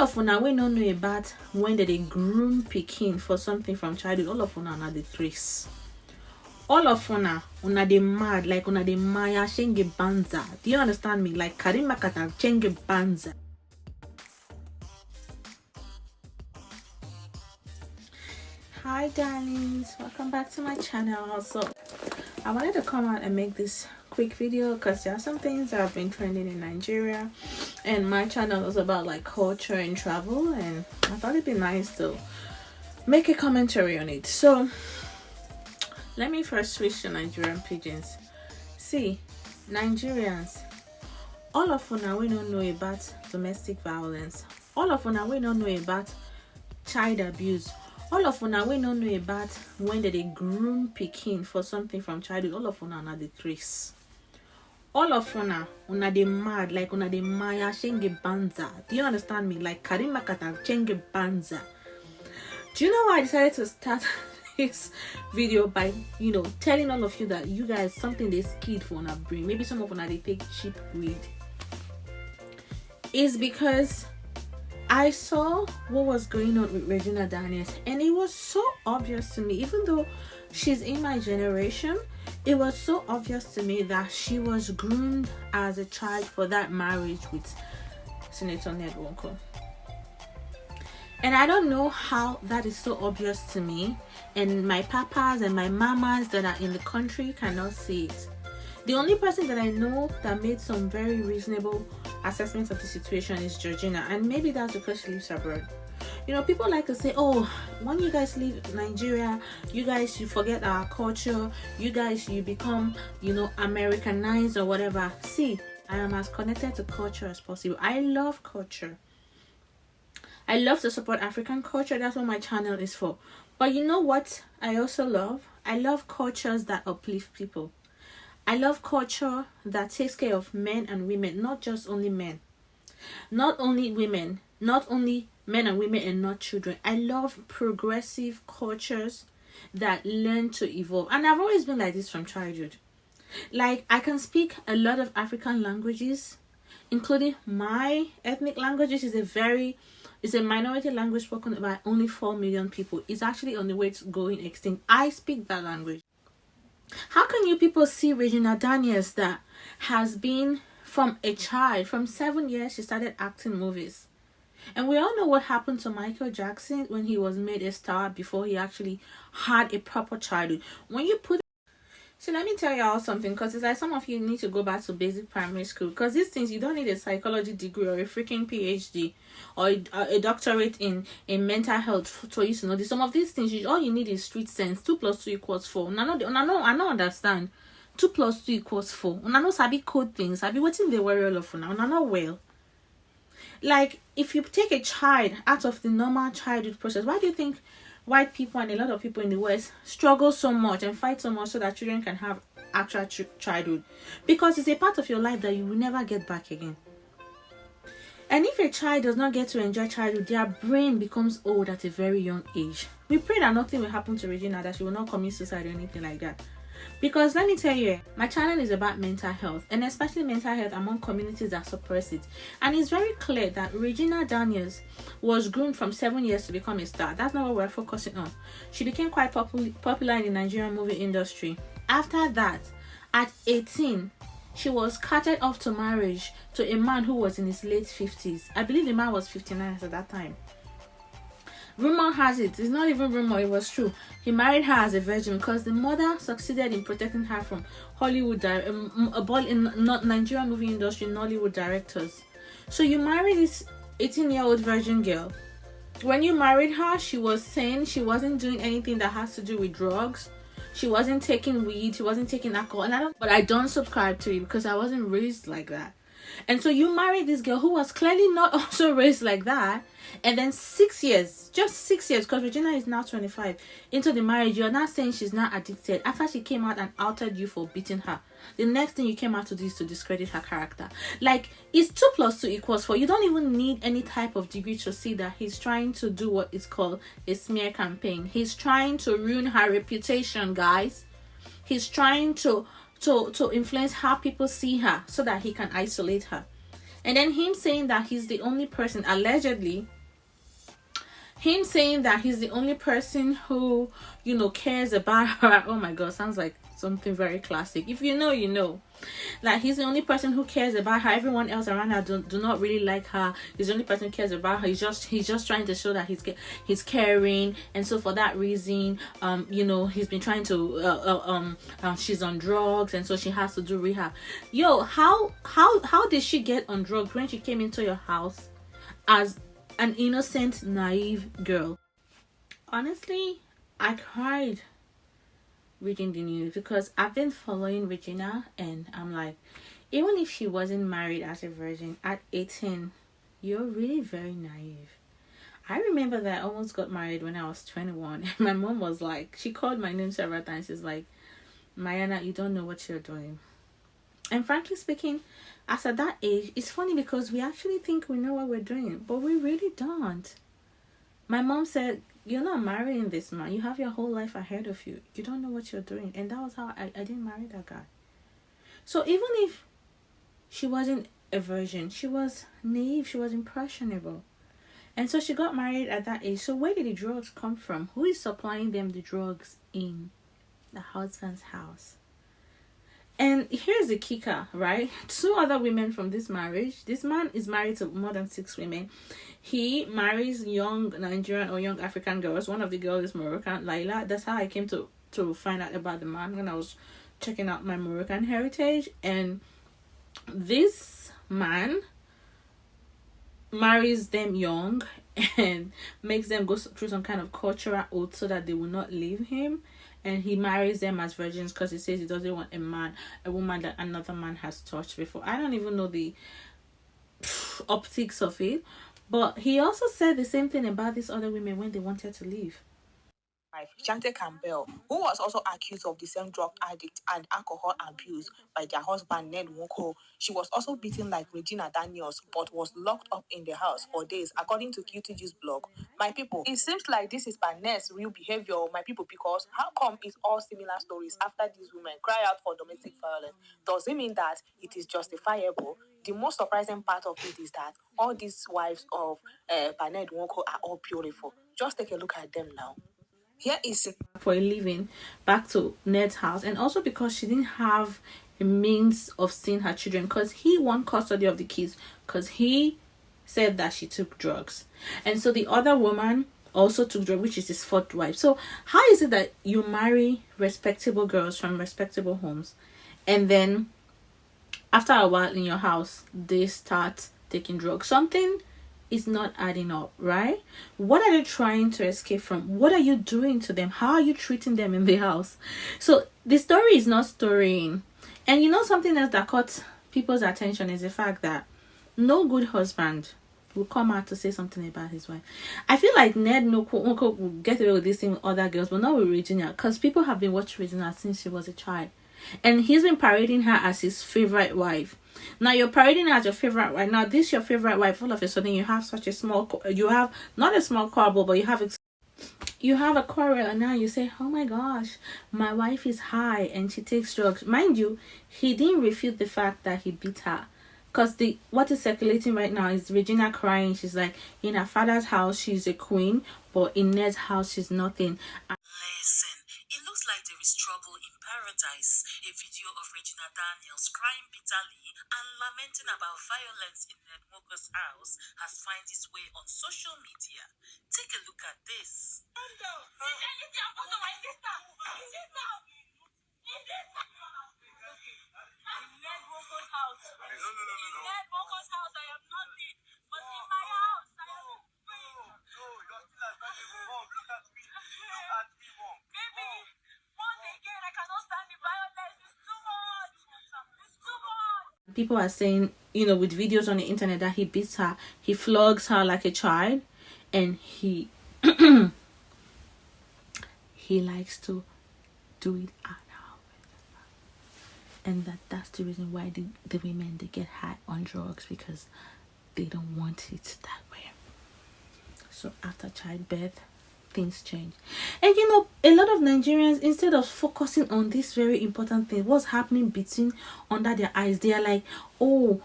of una we no know about when they groom pikin for something from childhood. All of una na the trace. All of una they mad, like una they maya shenge banza. Do you understand me? Like Karima kata shenge banza. Hi darlings, welcome back to my channel. So I wanted to come out and make this quick video because there are some things that have been trending in Nigeria, and my channel is about like culture and travel, and I thought it'd be nice to make a commentary on it. So let me first switch to Nigerian pigeons. See, Nigerians, all of una we don't know about domestic violence. All of una we don't know about child abuse. All of una we don't know about when they groom pikin for something from childhood. All of una na the trace. All of una they mad, like una they maya shenge banza. Do you understand me? Like Karima kata shenge banza. Do you know why I decided to start this video by telling all of you that you guys something they skid for una brain? Maybe some of una they take cheap weed. Is because I saw what was going on with Regina, and it was so obvious to me, even though she's in my generation, it was so obvious to me that she was groomed as a child for that marriage with Senator Nwoko. And I don't know how that is so obvious to me, and my papas and my mamas that are in the country cannot see it. The only person that I know that made some very reasonable assessments of the situation is Regina, and maybe that's because she lives abroad. People like to say, oh, when you guys leave Nigeria, you forget our culture, you become Americanized or whatever. See, I am as connected to culture as possible. I love culture. I love to support African culture. That's what my channel is for. But you know what I also love? I love cultures that uplift people. I love culture that takes care of men and women, not just only men, not only women, not only men and women and not children. I love progressive cultures that learn to evolve. And I've always been like this from childhood. Like, I can speak a lot of African languages, including my ethnic languages. It's a minority language spoken by only 4 million people. It's actually on the way to going extinct. I speak that language. How can you people see Regina that has been from a child, from 7 years she started acting movies? And we all know what happened to Michael Jackson when he was made a star before he actually had a proper childhood. So let me tell y'all something, because it's like some of you need to go back to basic primary school, because these things, you don't need a psychology degree or a freaking PhD or a doctorate in mental health for you to know this. Some of these things, all you need is street sense. 2 + 2 = 4. I don't understand. 2 + 2 = 4. I know sabi code things. Sabi waiting they worry all of now. I know well. Like, if you take a child out of the normal childhood process, why do you think white people and a lot of people in the West struggle so much and fight so much so that children can have actual childhood? Because it's a part of your life that you will never get back again. And if a child does not get to enjoy childhood, their brain becomes old at a very young age. We pray that nothing will happen to Regina, that she will not commit suicide or anything like that. Because let me tell you, my channel is about mental health, and especially mental health among communities that suppress it. And it's very clear that Regina was groomed from 7 years to become a star. That's not what we're focusing on. She became quite popular in the Nigerian movie industry. After that, at 18, she was carted off to marriage to a man who was in his late 50s. I believe the man was 59 at that time. Rumor has it, it's not even rumor, it was true, he married her as a virgin because the mother succeeded in protecting her from Hollywood, in Nigerian movie industry, Nollywood directors. So you marry this 18-year-old virgin girl. When you married her, she was sane, she wasn't doing anything that has to do with drugs, she wasn't taking weed, she wasn't taking alcohol, but I don't subscribe to it because I wasn't raised like that. And so you married this girl who was clearly not also raised like that, and then 6 years, just 6 years, because Regina is now 25, into the marriage, you're not saying she's not addicted after she came out and outed you for beating her. The next thing you came out to do is to discredit her character. Like, it's 2 + 2 = 4. You don't even need any type of degree to see that he's trying to do what is called a smear campaign. He's trying to ruin her reputation, guys. He's trying to influence how people see her so that he can isolate her. And then him saying that he's the only person, allegedly, him saying that he's the only person who, you know, cares about her. Oh my god, sounds like something very classic. If you know, you know. Like, he's the only person who cares about her. Everyone else around her do not really like her. He's the only person who cares about her. He's just trying to show that he's caring. And so for that reason, you know, he's been trying to she's on drugs, and so she has to do rehab. Yo, how did she get on drugs when she came into your house as an innocent, naive girl? Honestly, I cried reading the news because I've been following Regina, and I'm like, even if she wasn't married as a virgin at 18, you're really very naive. I remember that I almost got married when I was 21, and my mom was like, she called my name several times. She's like, Mayana, you don't know what you're doing. And frankly speaking, as at that age, it's funny because we actually think we know what we're doing, but we really don't. My mom said, you're not marrying this man. You have your whole life ahead of you. You don't know what you're doing. And that was how I didn't marry that guy. So even if she wasn't a virgin, she was naive. She was impressionable. And so she got married at that age. So where did the drugs come from? Who is supplying them the drugs in the husband's house? And here's the kicker, right? 2 other women from this marriage. This man is married to more than 6 women. He marries young Nigerian or young African girls. One of the girls is Moroccan, Laila. That's how I came to find out about the man when I was checking out my Moroccan heritage. And this man marries them young and makes them go through some kind of cultural oath so that they will not leave him. And he marries them as virgins because he says he doesn't want a woman that another man has touched before. I don't even know the optics of it. But he also said the same thing about these other women when they wanted to leave. Wife, Chante Campbell, who was also accused of the same drug addict and alcohol abuse by their husband Ned Nwoko. She was also beaten like Regina Daniels, but was locked up in the house for days, according to QTG's blog. My people, it seems like this is Banet's real behavior, my people, because how come it's all similar stories after these women cry out for domestic violence? Does it mean that it is justifiable? The most surprising part of it is that all these wives of Banet Nwoko are all beautiful. Just take a look at them now. Here is for a living back to Ned's house, and also because she didn't have a means of seeing her children because he won custody of the kids because he said that she took drugs. And so the other woman also took drugs, which is his 4th wife. So how is it that you marry respectable girls from respectable homes, and then after a while in your house they start taking drugs? Something is not adding up, right? What are they trying to escape from? What are you doing to them? How are you treating them in the house? So the story is not storying. And you know, something else that caught people's attention is the fact that no good husband will come out to say something about his wife. I feel like Ned Nwoko will get away with this thing with other girls, but not with Regina, because people have been watching Regina since she was a child. And he's been parading her as his favorite wife. Now you're parading her as your favorite wife. Now this your favorite wife. All of a sudden you have such a small, you have not a small quarrel, but you have a quarrel, and now you say, oh my gosh, my wife is high and she takes drugs. Mind you, he didn't refute the fact that he beat her. Because what is circulating right now is Regina crying. She's like, in her father's house she's a queen, but in Ned's house she's nothing. Listen, it looks like there is trouble in paradise. A video of Regina Daniels crying bitterly and lamenting about violence in Ned Nwoko's house has found its way on social media. Take a look at this. People are saying, you know, with videos on the internet that he beats her, he flogs her like a child, and he he likes to do it at her, and that's the reason why the women, they get high on drugs, because they don't want it that way. So after childbirth, things change. And you know, a lot of Nigerians, instead of focusing on this very important thing, what's happening between under their eyes, they are like, oh,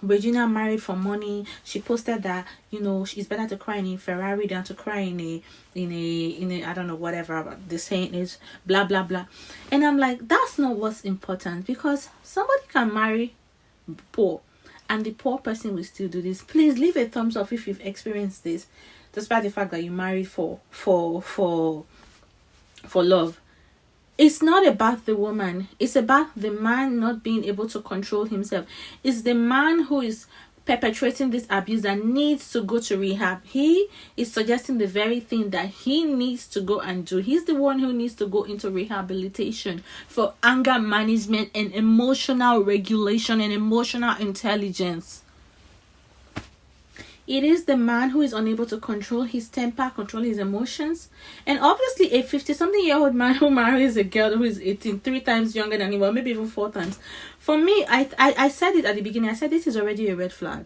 Regina married for money. She posted that, you know, it's better to cry in a Ferrari than to cry in a I don't know, whatever the saying is, blah blah blah. And I'm like, that's not what's important, because somebody can marry poor and the poor person will still do this. Please leave a thumbs up if you've experienced this, despite the fact that you married for love. It's not about the woman, it's about the man not being able to control himself. It's the man who is perpetrating this abuse that needs to go to rehab. He is suggesting the very thing that he needs to go and do. He's the one who needs to go into rehabilitation for anger management and emotional regulation and emotional intelligence. It is the man who is unable to control his temper, control his emotions. And obviously a 50-something-year-old man who marries a girl who is 18, 3 times younger than him, or maybe even 4 times. For me, I said it at the beginning. I said this is already a red flag.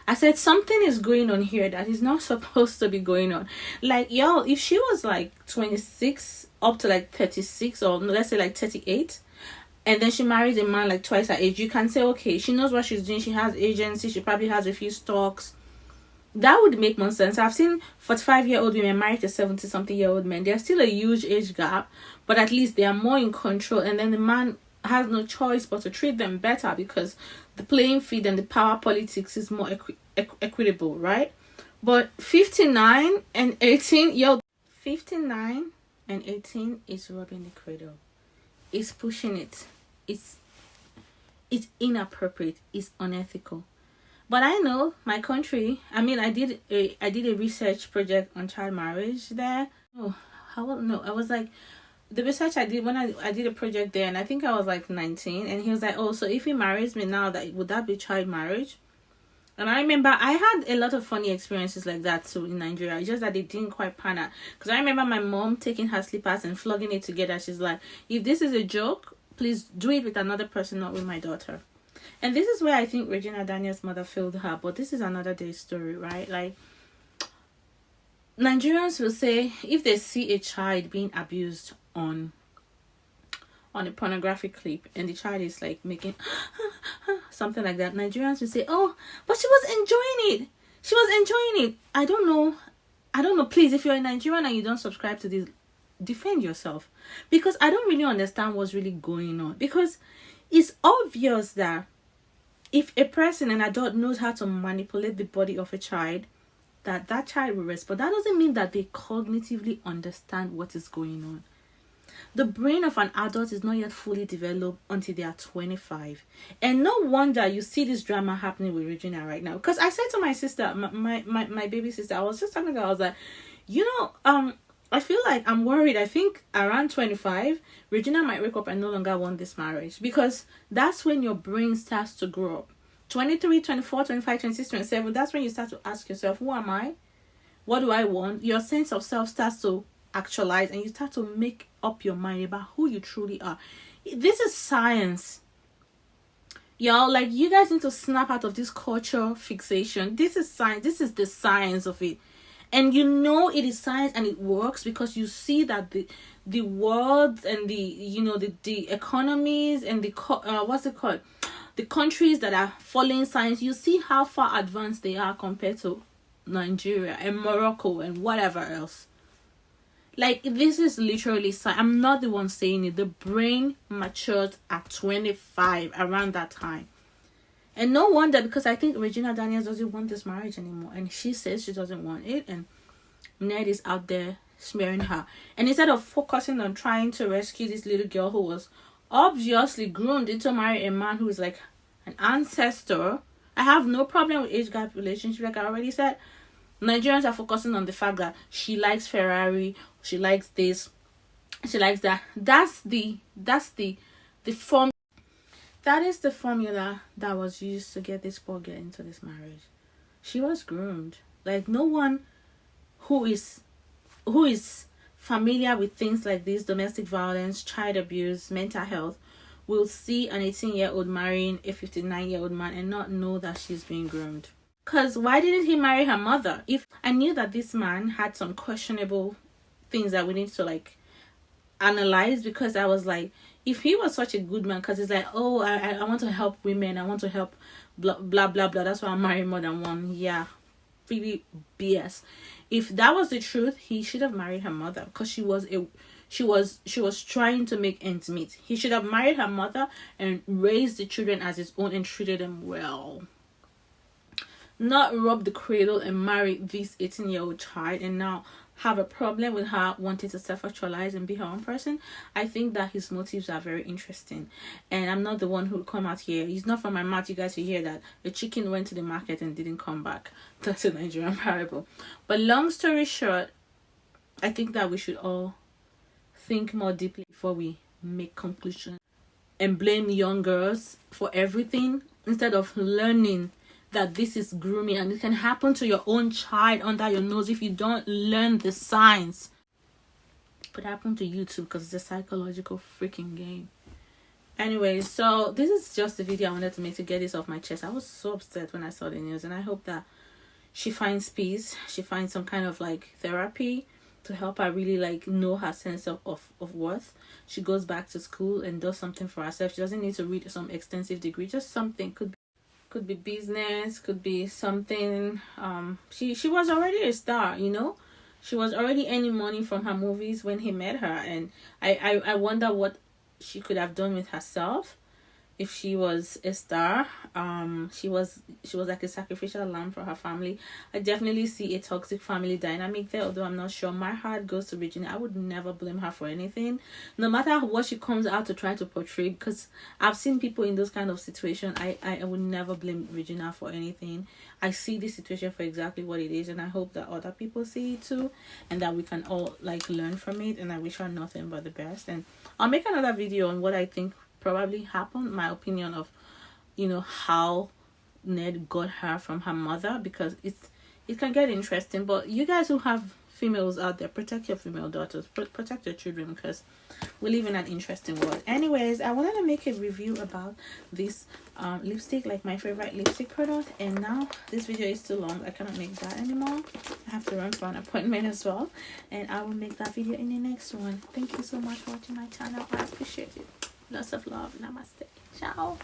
I said something is going on here that is not supposed to be going on. Like, y'all, if she was like 26 up to like 36, or let's say like 38, and then she marries a man like twice her age, you can say, okay, she knows what she's doing. She has agency. She probably has a few stocks. That would make more sense. I've seen 45-year-old women married to 70-something-year-old men. There's still a huge age gap, but at least they are more in control, and then the man has no choice but to treat them better, because the playing field and the power politics is more equitable, right? But 59 and 18, 59 and 18 is robbing the cradle. It's pushing it. It's inappropriate. It's unethical. But I know my country. I mean, I did a research project on child marriage there. I was like, the research I did when I did a project there, and I think I was like 19, and he was like, oh, so if he marries me now, would that be child marriage? And I remember I had a lot of funny experiences like that too in Nigeria. It's just that they didn't quite pan out. Because I remember my mom taking her slippers and flogging it together. She's like, if this is a joke, please do it with another person, not with my daughter. And this is where I think Regina Daniels' mother failed her. But this is another day's story, right? Like, Nigerians will say, if they see a child being abused on a pornographic clip, and the child is like making something like that, Nigerians will say, oh, but she was enjoying it. She was enjoying it. I don't know. Please, if you're a Nigerian and you don't subscribe to this, defend yourself. Because I don't really understand what's really going on. Because it's obvious that if a person, an adult, knows how to manipulate the body of a child, that child will respond. That doesn't mean that they cognitively understand what is going on. The brain of an adult is not yet fully developed until they are 25. And no wonder you see this drama happening with Regina right now. Because I said to my sister, my baby sister, I was just talking to her, I was like, I feel like I'm worried. I think around 25, Regina might wake up and no longer want this marriage. Because that's when your brain starts to grow up. 23, 24, 25, 26, 27, that's when you start to ask yourself, who am I? What do I want? Your sense of self starts to actualize, and you start to make up your mind about who you truly are. This is science. Y'all, like, you guys need to snap out of this culture fixation. This is science. This is the science of it. And you know it is science and it works because you see that the worlds and the economies and the countries that are following science, you see how far advanced they are compared to Nigeria and Morocco and whatever else. Like, this is literally science. I'm not the one saying it. The brain matured at 25, around that time. And no wonder, because I think Regina Daniels doesn't want this marriage anymore. And she says she doesn't want it. And Ned is out there smearing her. And instead of focusing on trying to rescue this little girl who was obviously groomed into marry a man who is like an ancestor. I have no problem with age gap relationship. Like I already said, Nigerians are focusing on the fact that she likes Ferrari, she likes this, she likes that. That's the form. That is the formula that was used to get this poor girl into this marriage. She was groomed. Like, no one who is familiar with things like this, domestic violence, child abuse, mental health, will see an 18-year-old marrying a 59-year-old man and not know that she's being groomed. Because why didn't he marry her mother? If I knew that this man had some questionable things that we need to like analyze, because I was like, if he was such a good man, because he's like, oh, I want to help women, I want to help blah blah blah blah, that's why I'm marrying more than one. Yeah, really BS. If that was the truth, he should have married her mother, because she was trying to make ends meet. He should have married her mother and raised the children as his own and treated them well. Not rob the cradle and marry this 18-year-old child and now have a problem with her wanting to self-actualize and be her own person. I think that his motives are very interesting, and I'm not the one who come out here. It's not from my mouth you guys will hear that the chicken went to the market and didn't come back. That's a Nigerian parable. But long story short, I think that we should all think more deeply before we make conclusions and blame young girls for everything, instead of learning that this is grooming and it can happen to your own child under your nose if you don't learn the signs. It could happen to you too, because it's a psychological freaking game. Anyway, so this is just the video I wanted to make to get this off my chest. I was so upset when I saw the news, and I hope that she finds peace. She finds some kind of like therapy to help her really like know her sense of worth. She goes back to school and does something for herself. She doesn't need to read some extensive degree, just something. Could be business, could be something. She was already a star, you know. She was already earning money from her movies when he met her, and I wonder what she could have done with herself if she was a star. She was like a sacrificial lamb for her family. I definitely see a toxic family dynamic there, although I'm not sure. My heart goes to Regina. I would never blame her for anything, no matter what she comes out to try to portray, because I've seen people in those kind of situations. I would never blame Regina for anything. I see this situation for exactly what it is, and I hope that other people see it too, and that we can all like learn from it. And I wish her nothing but the best, and I'll make another video on what I think probably happened, my opinion of, you know, how Ned got her from her mother, because it can get interesting. But you guys who have females out there, protect your female daughters, protect your children, because we live in an interesting world. Anyways, I wanted to make a review about this lipstick, like my favorite lipstick product, and now this video is too long. I cannot make that anymore. I have to run for an appointment as well, and I will make that video in the next one. Thank you so much for watching my channel. I appreciate it. Lots of love. Namaste. Ciao.